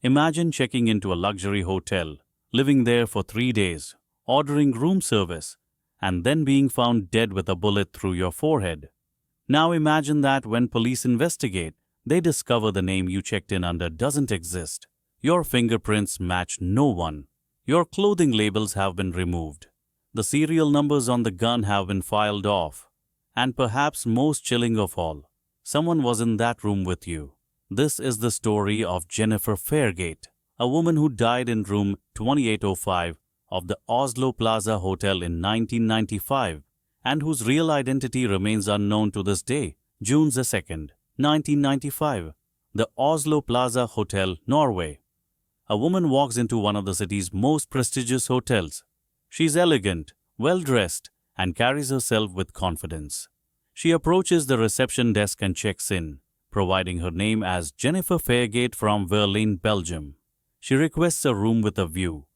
Imagine checking into a luxury hotel, living there for 3 days, ordering room service, and then being found dead with a bullet through your forehead. Now imagine that when police investigate, they discover the name you checked in under doesn't exist. Your fingerprints match no one. Your clothing labels have been removed. The serial numbers on the gun have been filed off. And perhaps most chilling of all, someone was in that room with you. This is the story of Jennifer Fairgate, a woman who died in room 2805 of the Oslo Plaza Hotel in 1995 and whose real identity remains unknown to this day. June 2nd, 1995, the Oslo Plaza Hotel, Norway. A woman walks into one of the city's most prestigious hotels. She's elegant, well-dressed, and carries herself with confidence. She approaches the reception desk and checks in, providing her name as Jennifer Fairgate from Berlin, Belgium. She requests a room with a view.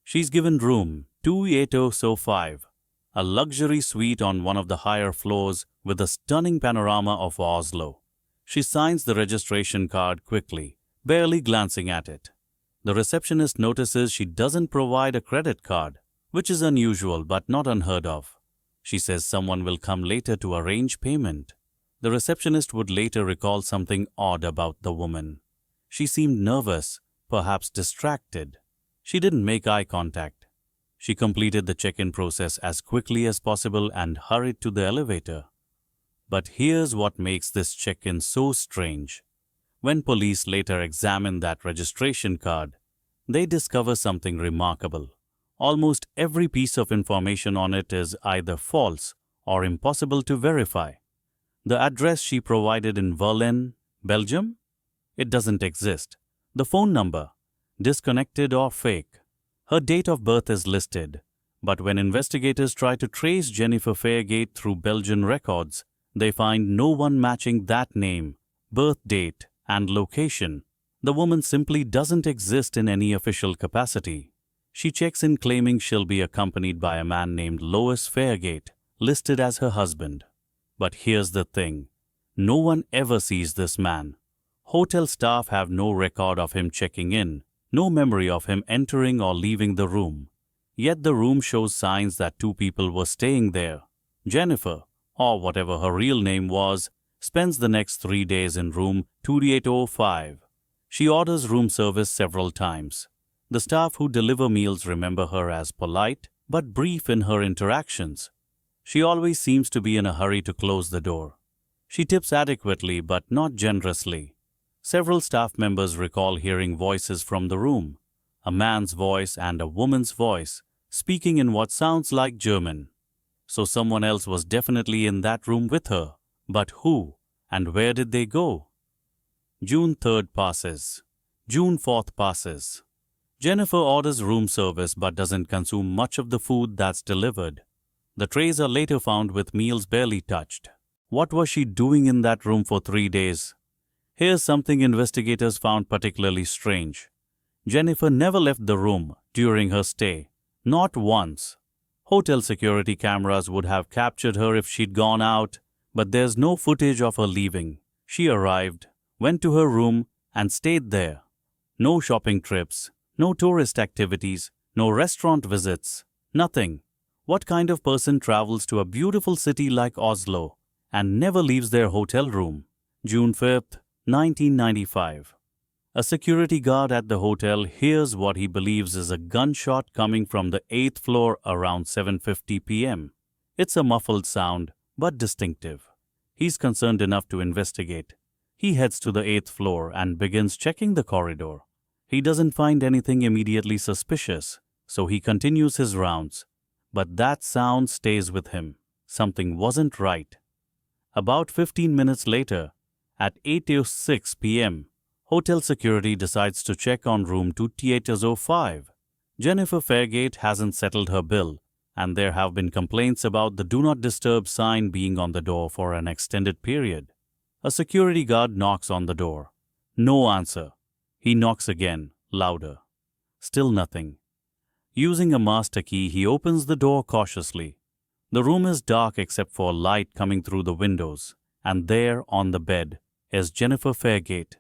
She's given room 2805, a luxury suite on one of the higher floors with a stunning panorama of Oslo. She signs the registration card quickly, barely glancing at it. The receptionist notices she doesn't provide a credit card, which is unusual but not unheard of. She says someone will come later to arrange payment. The receptionist would later recall something odd about the woman. She seemed nervous, perhaps distracted. She didn't make eye contact. She completed the check-in process as quickly as possible and hurried to the elevator. But here's what makes this check-in so strange. When police later examine that registration card, they discover something remarkable. Almost every piece of information on it is either false or impossible to verify. The address she provided in Berlin, Belgium? It doesn't exist. The phone number? Disconnected or fake. Her date of birth is listed, but when investigators try to trace Jennifer Fairgate through Belgian records, they find no one matching that name, birth date, and location. The woman simply doesn't exist in any official capacity. She checks in claiming she'll be accompanied by a man named Louis Fairgate, listed as her husband. But here's the thing. No one ever sees this man. Hotel staff have no record of him checking in, no memory of him entering or leaving the room. Yet the room shows signs that two people were staying there. Jennifer, or whatever her real name was, spends the next 3 days in room 2805. She orders room service several times. The staff who deliver meals remember her as polite but brief in her interactions. She always seems to be in a hurry to close the door. She tips adequately but not generously. Several staff members recall hearing voices from the room, a man's voice and a woman's voice, speaking in what sounds like German. So someone else was definitely in that room with her. But who, and where did they go? June 3rd passes. June 4th passes. Jennifer orders room service but doesn't consume much of the food that's delivered. The trays are later found with meals barely touched. What was she doing in that room for 3 days? Here's something investigators found particularly strange. Jennifer never left the room during her stay. Not once. Hotel security cameras would have captured her if she'd gone out, but there's no footage of her leaving. She arrived, went to her room, and stayed there. No shopping trips, no tourist activities, no restaurant visits, nothing. What kind of person travels to a beautiful city like Oslo and never leaves their hotel room? June 5th, 1995. A security guard at the hotel hears what he believes is a gunshot coming from the 8th floor around 7:50 p.m. It's a muffled sound, but distinctive. He's concerned enough to investigate. He heads to the 8th floor and begins checking the corridor. He doesn't find anything immediately suspicious, so he continues his rounds. But that sound stays with him. Something wasn't right. About 15 minutes later, at 8:06 p.m., hotel security decides to check on room 2805. Jennifer Fairgate hasn't settled her bill, and there have been complaints about the Do Not Disturb sign being on the door for an extended period. A security guard knocks on the door. No answer. He knocks again, louder. Still nothing. Using a master key, he opens the door cautiously. The room is dark except for light coming through the windows, and there, on the bed, is Jennifer Fairgate.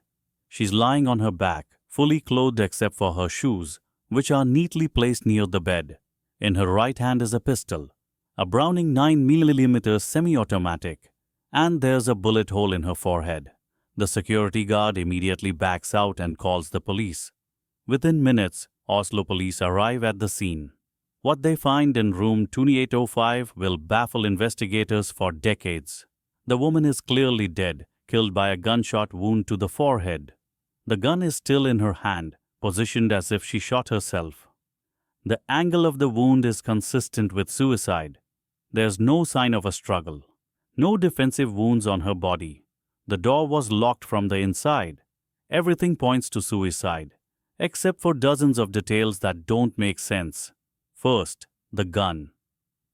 She's lying on her back, fully clothed except for her shoes, which are neatly placed near the bed. In her right hand is a pistol, a Browning 9mm semi-automatic, and there's a bullet hole in her forehead. The security guard immediately backs out and calls the police. Within minutes, Oslo police arrive at the scene. What they find in room 2805 will baffle investigators for decades. The woman is clearly dead, killed by a gunshot wound to the forehead. The gun is still in her hand, positioned as if she shot herself. The angle of the wound is consistent with suicide. There's no sign of a struggle. No defensive wounds on her body. The door was locked from the inside. Everything points to suicide, except for dozens of details that don't make sense. First, the gun.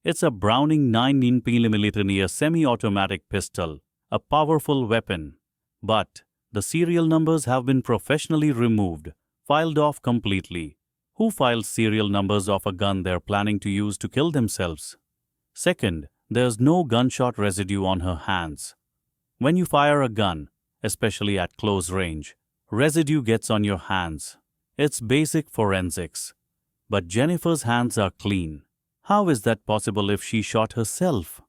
It's a Browning 9mm semi-automatic pistol, a powerful weapon. But the serial numbers have been professionally removed, filed off completely. Who files serial numbers of a gun they're planning to use to kill themselves? Second, there's no gunshot residue on her hands. When you fire a gun, especially at close range, residue gets on your hands. It's basic forensics. But Jennifer's hands are clean. How is that possible if she shot herself?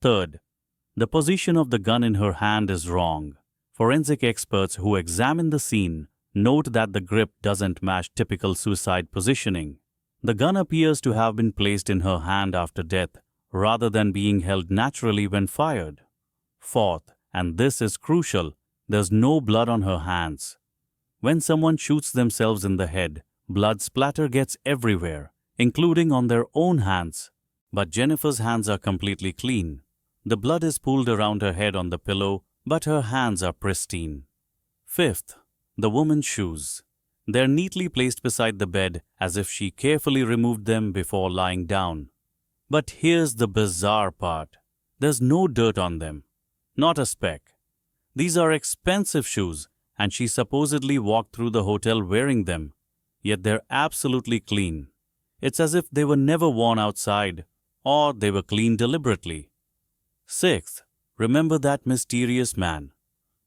Third, the position of the gun in her hand is wrong. Forensic experts who examine the scene note that the grip doesn't match typical suicide positioning. The gun appears to have been placed in her hand after death, rather than being held naturally when fired. Fourth, and this is crucial, there's no blood on her hands. When someone shoots themselves in the head, blood splatter gets everywhere, including on their own hands. But Jennifer's hands are completely clean. The blood is pooled around her head on the pillow, but her hands are pristine. Fifth, the woman's shoes. They're neatly placed beside the bed as if she carefully removed them before lying down. But here's the bizarre part. There's no dirt on them. Not a speck. These are expensive shoes, and she supposedly walked through the hotel wearing them. Yet they're absolutely clean. It's as if they were never worn outside, or they were cleaned deliberately. Sixth, remember that mysterious man,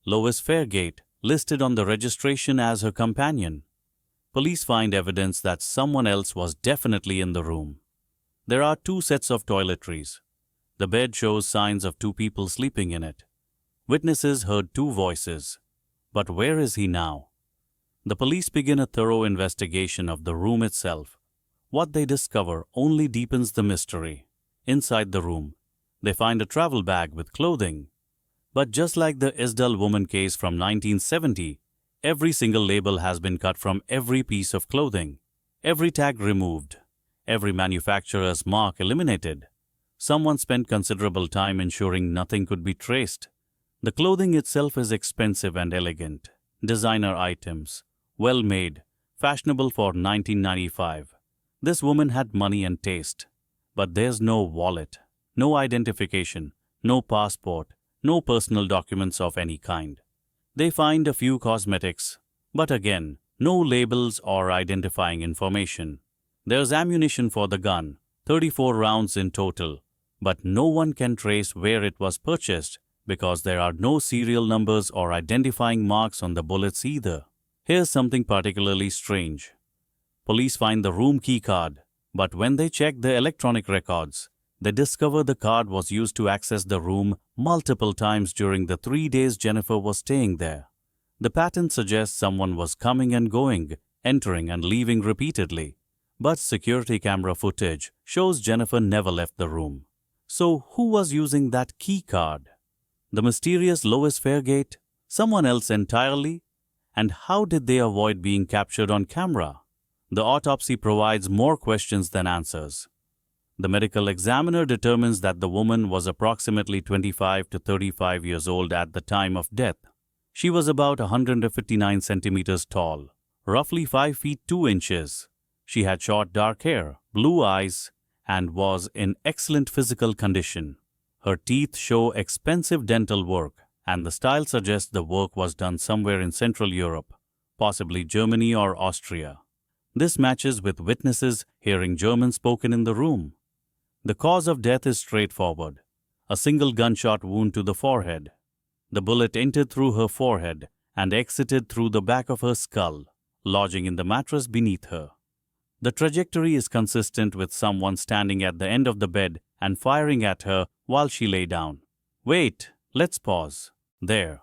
Lois Fairgate, listed on the registration as her companion. Police find evidence that someone else was definitely in the room. There are two sets of toiletries. The bed shows signs of two people sleeping in it. Witnesses heard two voices. But where is he now? The police begin a thorough investigation of the room itself. What they discover only deepens the mystery. Inside the room, they find a travel bag with clothing. But just like the Isdal woman case from 1970, every single label has been cut from every piece of clothing, every tag removed, every manufacturer's mark eliminated. Someone spent considerable time ensuring nothing could be traced. The clothing itself is expensive and elegant, designer items, well-made, fashionable for 1995. This woman had money and taste. But there's no wallet, no identification, no passport, no personal documents of any kind. They find a few cosmetics, but again, no labels or identifying information. There's ammunition for the gun, 34 rounds in total, but no one can trace where it was purchased because there are no serial numbers or identifying marks on the bullets either. Here's something particularly strange. Police find the room key card, but when they check the electronic records, they discover the card was used to access the room multiple times during the 3 days Jennifer was staying there. The pattern suggests someone was coming and going, entering and leaving repeatedly. But security camera footage shows Jennifer never left the room. So who was using that key card? The mysterious Lois Fairgate? Someone else entirely? And how did they avoid being captured on camera? The autopsy provides more questions than answers. The medical examiner determines that the woman was approximately 25 to 35 years old at the time of death. She was about 159 centimeters tall, roughly 5 feet 2 inches. She had short dark hair, blue eyes, and was in excellent physical condition. Her teeth show expensive dental work, and the style suggests the work was done somewhere in Central Europe, possibly Germany or Austria. This matches with witnesses hearing German spoken in the room. The cause of death is straightforward: a single gunshot wound to the forehead. The bullet entered through her forehead and exited through the back of her skull. lodging in the mattress beneath her. The trajectory is consistent with someone standing at the end of the bed and firing at her while she lay down. Wait, let's pause. There.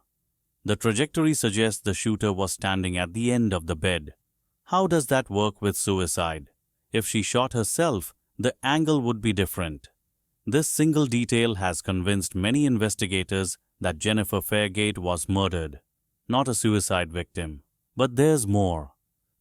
The trajectory suggests the shooter was standing at the end of the bed. How does that work with suicide? If she shot herself, the angle would be different. This single detail has convinced many investigators that Jennifer Fairgate was murdered, not a suicide victim. But there's more.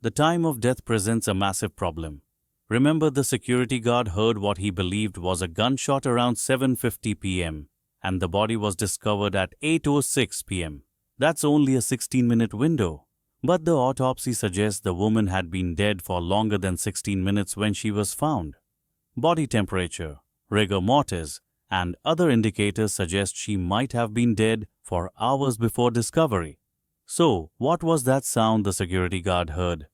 The time of death presents a massive problem. Remember, the security guard heard what he believed was a gunshot around 7:50 p.m. and the body was discovered at 8:06 p.m. That's only a 16-minute window. But the autopsy suggests the woman had been dead for longer than 16 minutes when she was found. Body temperature, rigor mortis, and other indicators suggest she might have been dead for hours before discovery. So, what was that sound the security guard heard?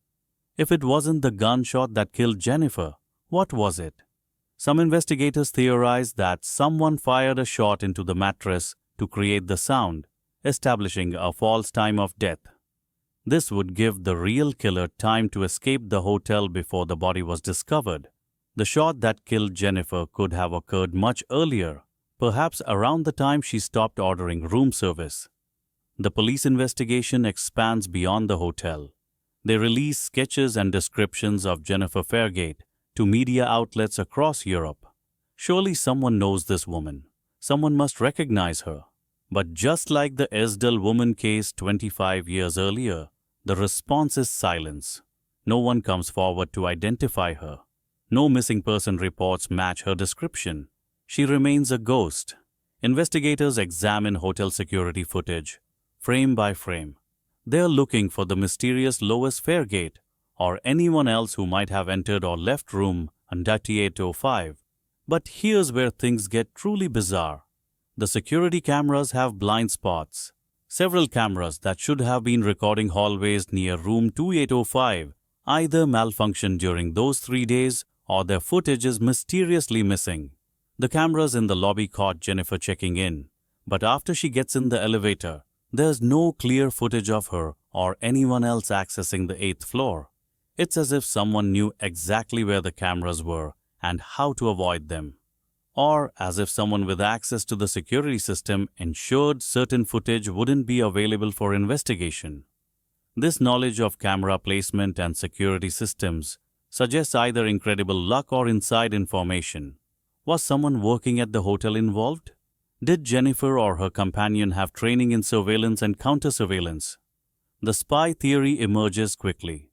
If it wasn't the gunshot that killed Jennifer, what was it? Some investigators theorize that someone fired a shot into the mattress to create the sound, establishing a false time of death. This would give the real killer time to escape the hotel before the body was discovered. The shot that killed Jennifer could have occurred much earlier, perhaps around the time she stopped ordering room service. The police investigation expands beyond the hotel. They release sketches and descriptions of Jennifer Fairgate to media outlets across Europe. Surely someone knows this woman. Someone must recognize her. But just like the Esdell woman case 25 years earlier, the response is silence. No one comes forward to identify her. No missing person reports match her description. She remains a ghost. Investigators examine hotel security footage, frame by frame. They are looking for the mysterious Lois Fairgate or anyone else who might have entered or left room 3805. But here's where things get truly bizarre. The security cameras have blind spots. Several cameras that should have been recording hallways near room 2805 either malfunctioned during those 3 days or their footage is mysteriously missing. The cameras in the lobby caught Jennifer checking in, but after she gets in the elevator, there's no clear footage of her or anyone else accessing the 8th floor. It's as if someone knew exactly where the cameras were and how to avoid them. Or as if someone with access to the security system ensured certain footage wouldn't be available for investigation. This knowledge of camera placement and security systems suggests either incredible luck or inside information. Was someone working at the hotel involved? Did Jennifer or her companion have training in surveillance and counter-surveillance? The spy theory emerges quickly.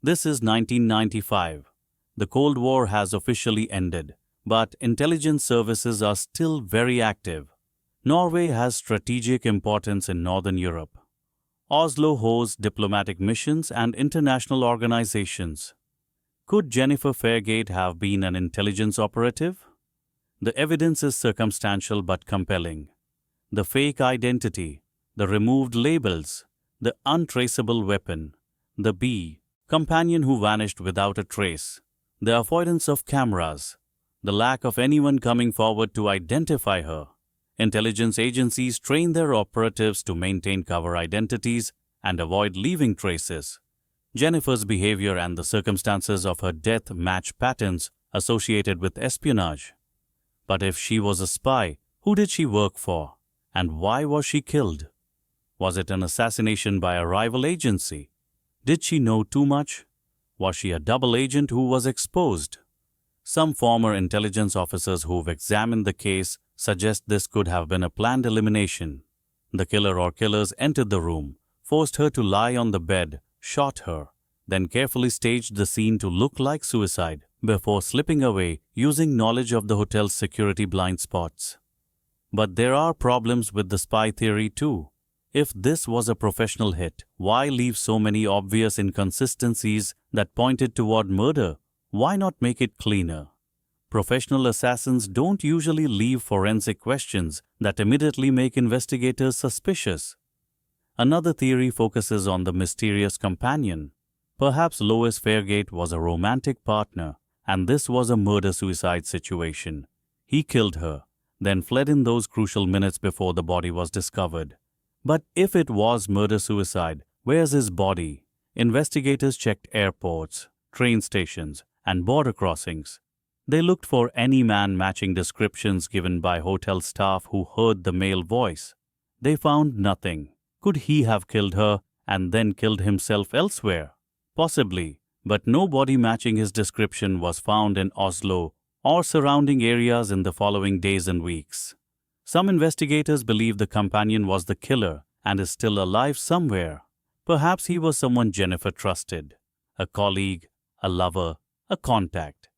This is 1995. The Cold War has officially ended, but intelligence services are still very active. Norway has strategic importance in Northern Europe. Oslo hosts diplomatic missions and international organizations. Could Jennifer Fairgate have been an intelligence operative? The evidence is circumstantial but compelling. The fake identity, the removed labels, the untraceable weapon, the companion who vanished without a trace, the avoidance of cameras, the lack of anyone coming forward to identify her. Intelligence agencies train their operatives to maintain cover identities and avoid leaving traces. Jennifer's behavior and the circumstances of her death match patterns associated with espionage. But if she was a spy, who did she work for? And why was she killed? Was it an assassination by a rival agency? Did she know too much? Was she a double agent who was exposed? Some former intelligence officers who've examined the case suggest this could have been a planned elimination. The killer or killers entered the room, forced her to lie on the bed, shot her, then carefully staged the scene to look like suicide before slipping away using knowledge of the hotel's security blind spots. But there are problems with the spy theory too. If this was a professional hit, why leave so many obvious inconsistencies that pointed toward murder? Why not make it cleaner? Professional assassins don't usually leave forensic questions that immediately make investigators suspicious. Another theory focuses on the mysterious companion. Perhaps Lois Fairgate was a romantic partner, and this was a murder-suicide situation. He killed her, then fled in those crucial minutes before the body was discovered. But if it was murder-suicide, where's his body? Investigators checked airports, train stations, and border crossings. They looked for any man matching descriptions given by hotel staff who heard the male voice. They found nothing. Could he have killed her and then killed himself elsewhere? Possibly, but no body matching his description was found in Oslo or surrounding areas in the following days and weeks. Some investigators believe the companion was the killer and is still alive somewhere. Perhaps he was someone Jennifer trusted, a colleague, a lover, a contact.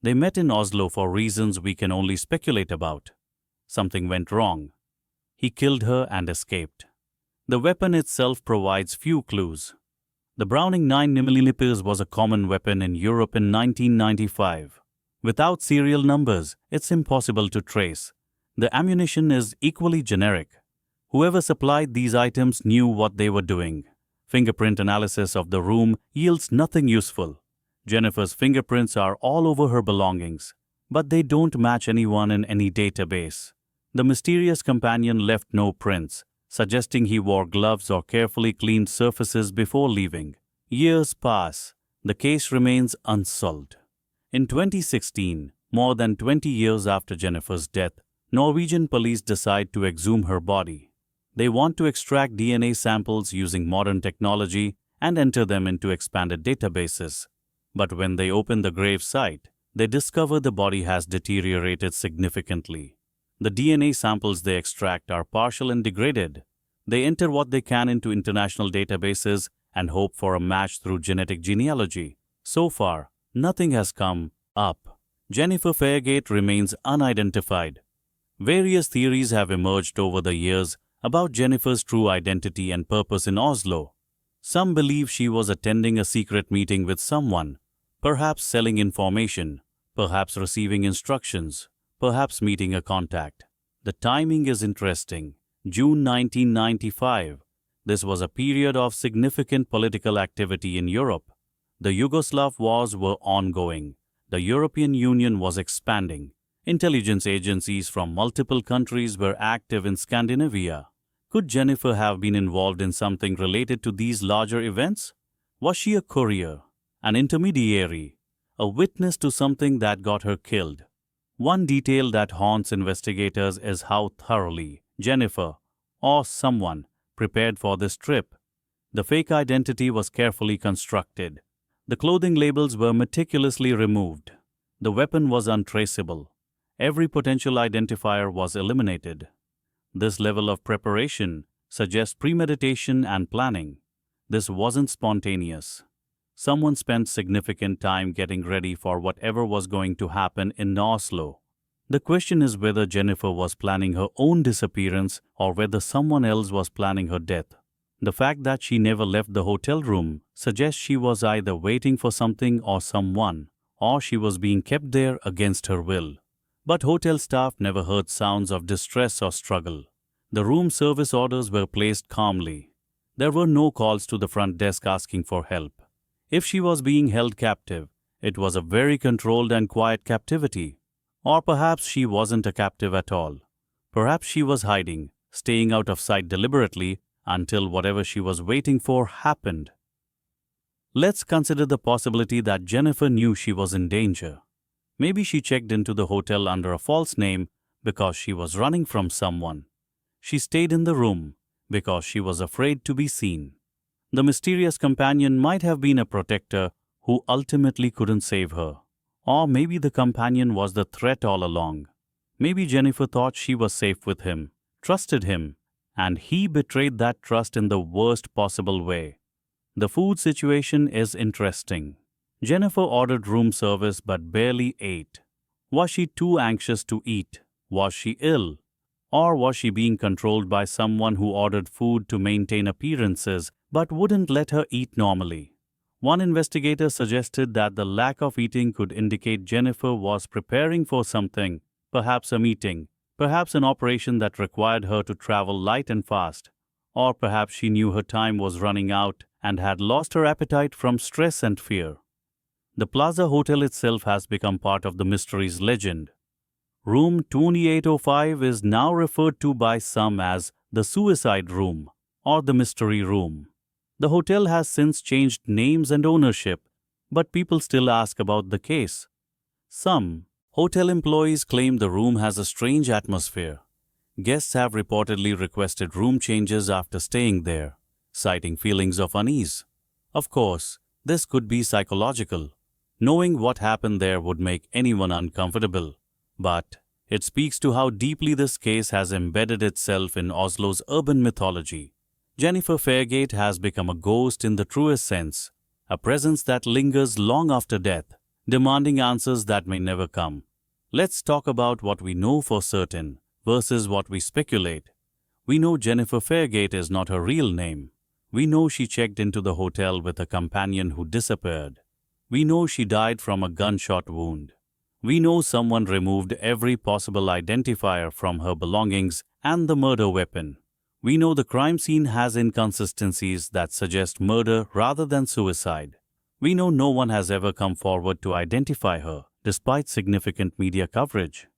They met in Oslo for reasons we can only speculate about. Something went wrong. He killed her and escaped. The weapon itself provides few clues. The Browning 9mm was a common weapon in Europe in 1995. Without serial numbers, it's impossible to trace. The ammunition is equally generic. Whoever supplied these items knew what they were doing. Fingerprint analysis of the room yields nothing useful. Jennifer's fingerprints are all over her belongings, but they don't match anyone in any database. The mysterious companion left no prints, suggesting he wore gloves or carefully cleaned surfaces before leaving. Years pass. The case remains unsolved. In 2016, more than 20 years after Jennifer's death, Norwegian police decide to exhume her body. They want to extract DNA samples using modern technology and enter them into expanded databases. But when they open the grave site, they discover the body has deteriorated significantly. The DNA samples they extract are partial and degraded. They enter what they can into international databases and hope for a match through genetic genealogy. So far, nothing has come up. Jennifer Fairgate remains unidentified. Various theories have emerged over the years about Jennifer's true identity and purpose in Oslo. Some believe she was attending a secret meeting with someone, perhaps selling information, perhaps receiving instructions, perhaps meeting a contact. The timing is interesting. June 1995. This was a period of significant political activity in Europe. The Yugoslav wars were ongoing. The European Union was expanding. Intelligence agencies from multiple countries were active in Scandinavia. Could Jennifer have been involved in something related to these larger events? Was she a courier, an intermediary, a witness to something that got her killed? One detail that haunts investigators is how thoroughly Jennifer, or someone, prepared for this trip. The fake identity was carefully constructed. The clothing labels were meticulously removed. The weapon was untraceable. Every potential identifier was eliminated. This level of preparation suggests premeditation and planning. This wasn't spontaneous. Someone spent significant time getting ready for whatever was going to happen in Oslo. The question is whether Jennifer was planning her own disappearance or whether someone else was planning her death. The fact that she never left the hotel room suggests she was either waiting for something or someone, or she was being kept there against her will. But hotel staff never heard sounds of distress or struggle. The room service orders were placed calmly. There were no calls to the front desk asking for help. If she was being held captive, it was a very controlled and quiet captivity. Or perhaps she wasn't a captive at all. Perhaps she was hiding, staying out of sight deliberately until whatever she was waiting for happened. Let's consider the possibility that Jennifer knew she was in danger. Maybe she checked into the hotel under a false name because she was running from someone. She stayed in the room because she was afraid to be seen. The mysterious companion might have been a protector who ultimately couldn't save her. Or maybe the companion was the threat all along. Maybe Jennifer thought she was safe with him, trusted him, and he betrayed that trust in the worst possible way. The food situation is interesting. Jennifer ordered room service but barely ate. Was she too anxious to eat? Was she ill? Or was she being controlled by someone who ordered food to maintain appearances but wouldn't let her eat normally? One investigator suggested that the lack of eating could indicate Jennifer was preparing for something, perhaps a meeting, perhaps an operation that required her to travel light and fast, or perhaps she knew her time was running out and had lost her appetite from stress and fear. The Plaza Hotel itself has become part of the mystery's legend. Room 2805 is now referred to by some as the suicide room or the mystery room. The hotel has since changed names and ownership, but people still ask about the case. Some hotel employees claim the room has a strange atmosphere. Guests have reportedly requested room changes after staying there, citing feelings of unease. Of course, this could be psychological. Knowing what happened there would make anyone uncomfortable. But it speaks to how deeply this case has embedded itself in Oslo's urban mythology. Jennifer Fairgate has become a ghost in the truest sense, a presence that lingers long after death, demanding answers that may never come. Let's talk about what we know for certain versus what we speculate. We know Jennifer Fairgate is not her real name. We know she checked into the hotel with a companion who disappeared. We know she died from a gunshot wound. We know someone removed every possible identifier from her belongings and the murder weapon. We know the crime scene has inconsistencies that suggest murder rather than suicide. We know no one has ever come forward to identify her, despite significant media coverage.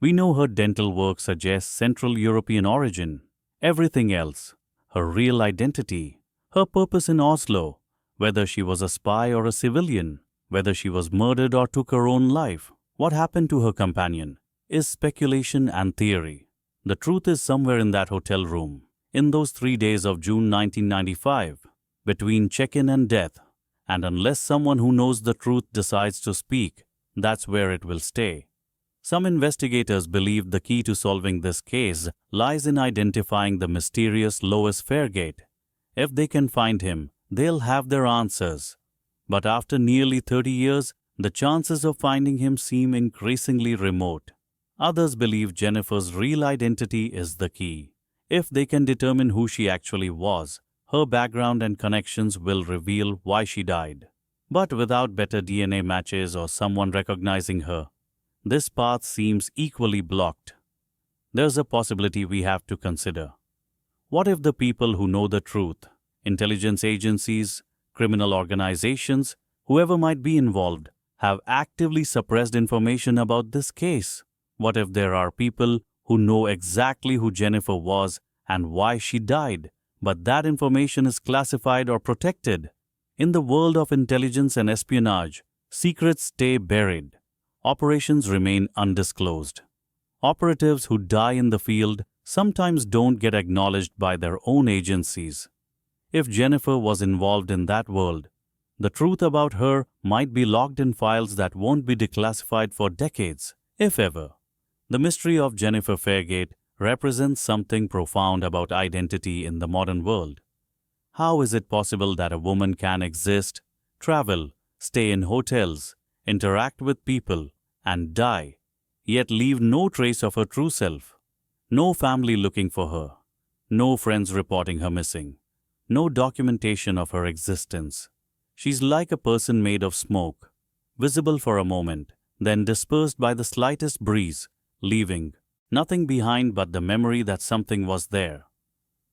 We know her dental work suggests Central European origin. Everything else, her real identity, her purpose in Oslo, whether she was a spy or a civilian, whether she was murdered or took her own life, what happened to her companion, is speculation and theory. The truth is somewhere in that hotel room, in those 3 days of June 1995, between check-in and death, and unless someone who knows the truth decides to speak, that's where it will stay. Some investigators believe the key to solving this case lies in identifying the mysterious Lois Fairgate. If they can find him, they'll have their answers. But after nearly 30 years, the chances of finding him seem increasingly remote. Others believe Jennifer's real identity is the key. If they can determine who she actually was, her background and connections will reveal why she died. But without better DNA matches or someone recognizing her, this path seems equally blocked. There's a possibility we have to consider. What if the people who know the truth, intelligence agencies, criminal organizations, whoever might be involved, have actively suppressed information about this case? What if there are people who know exactly who Jennifer was and why she died, but that information is classified or protected? In the world of intelligence and espionage, secrets stay buried. Operations remain undisclosed. Operatives who die in the field sometimes don't get acknowledged by their own agencies. If Jennifer was involved in that world, the truth about her might be locked in files that won't be declassified for decades, if ever. The mystery of Jennifer Fairgate represents something profound about identity in the modern world. How is it possible that a woman can exist, travel, stay in hotels, interact with people, and die, yet leave no trace of her true self? No family looking for her, no friends reporting her missing, no documentation of her existence. She's like a person made of smoke, visible for a moment, then dispersed by the slightest breeze, leaving nothing behind but the memory that something was there.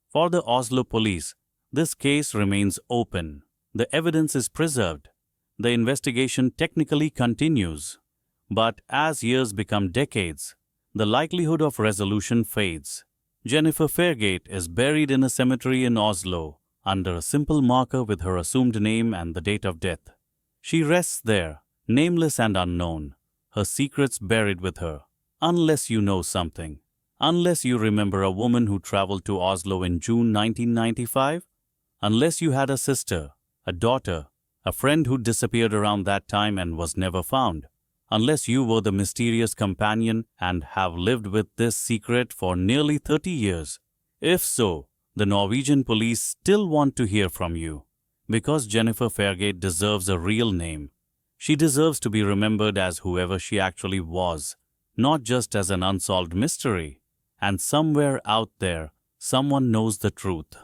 For the Oslo police, this case remains open. The evidence is preserved. The investigation technically continues. But as years become decades, the likelihood of resolution fades. Jennifer Fairgate is buried in a cemetery in Oslo under a simple marker with her assumed name and the date of death. She rests there, nameless and unknown, her secrets buried with her. Unless you know something, unless you remember a woman who traveled to Oslo in June 1995, unless you had a sister, a daughter, a friend who disappeared around that time and was never found, unless you were the mysterious companion and have lived with this secret for nearly 30 years. If so, the Norwegian police still want to hear from you, because Jennifer Fairgate deserves a real name. She deserves to be remembered as whoever she actually was, not just as an unsolved mystery. And somewhere out there, someone knows the truth.